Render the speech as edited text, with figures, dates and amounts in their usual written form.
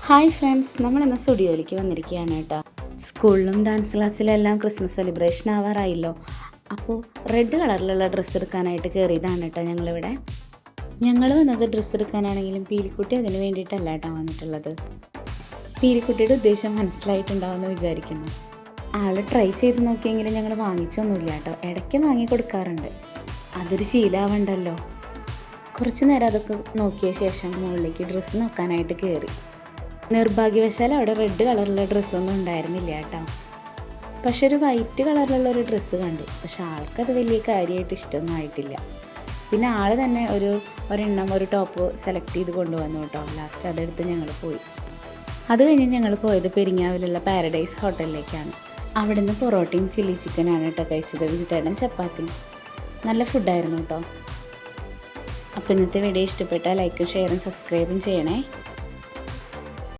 Hi friends, നമ്മളിന്ന് സ്റ്റുഡിയോയിലേക്ക് വന്നിരിക്കുകയാണ് കേട്ടോ. സ്കൂളിലും ഡാൻസ് ക്ലാസ്സിലെല്ലാം ക്രിസ്മസ് സെലിബ്രേഷൻ ആവാറായല്ലോ. അപ്പോൾ റെഡ് കളറിലുള്ള ഡ്രസ്സ് എടുക്കാനായിട്ട് കയറിയതാണ് കേട്ടോ ഞങ്ങളിവിടെ. ഞങ്ങൾ വന്നത് ഡ്രസ്സ് എടുക്കാനാണെങ്കിലും പീലിക്കുട്ടി അതിന് വേണ്ടിയിട്ടല്ല കേട്ടോ വന്നിട്ടുള്ളത്. പീലിക്കുട്ടിയുടെ ഉദ്ദേശം മനസ്സിലായിട്ടുണ്ടാവുമെന്ന് വിചാരിക്കുന്നു. ആൾ ട്രൈ ചെയ്ത് നോക്കിയെങ്കിലും ഞങ്ങൾ വാങ്ങിച്ചൊന്നുമില്ല കേട്ടോ. ഇടയ്ക്ക് വാങ്ങി കൊടുക്കാറുണ്ട്, അതൊരു ശീലമാവണ്ടല്ലോ. കുറച്ച് നേരം അതൊക്കെ നോക്കിയ ശേഷം മുകളിലേക്ക് ഡ്രസ്സ് നോക്കാനായിട്ട് കയറി. നിർഭാഗ്യവശാൽ അവിടെ റെഡ് കളറുള്ള ഡ്രസ്സൊന്നും ഉണ്ടായിരുന്നില്ല കേട്ടോ. പക്ഷെ ഒരു വൈറ്റ് കളറിലുള്ള ഒരു ഡ്രസ്സ് കണ്ടു. പക്ഷെ ആൾക്കത് വലിയ കാര്യമായിട്ട് ഇഷ്ടമൊന്നും ആയിട്ടില്ല. പിന്നെ ആൾ തന്നെ ഒരു ടോപ്പ് സെലക്ട് ചെയ്ത് കൊണ്ടുവന്നു കേട്ടോ. ലാസ്റ്റ് അതെടുത്ത് ഞങ്ങൾ പോയി. അത് കഴിഞ്ഞ് ഞങ്ങൾ പോയത് പെരിങ്ങാവിലുള്ള പാരഡൈസ് ഹോട്ടലിലേക്കാണ്. അവിടെ നിന്ന് പൊറോട്ടയും ചില്ലി ചിക്കനാണ് കേട്ടോ കഴിച്ചത്. വിജിറ്റേട്ടൻ ചപ്പാത്തിയും. നല്ല ഫുഡായിരുന്നു കേട്ടോ. അപ്പോൾ ഇന്നത്തെ വീഡിയോ ഇഷ്ടപ്പെട്ടാൽ ലൈക്കും ഷെയറും സബ്സ്ക്രൈബും ചെയ്യണേ.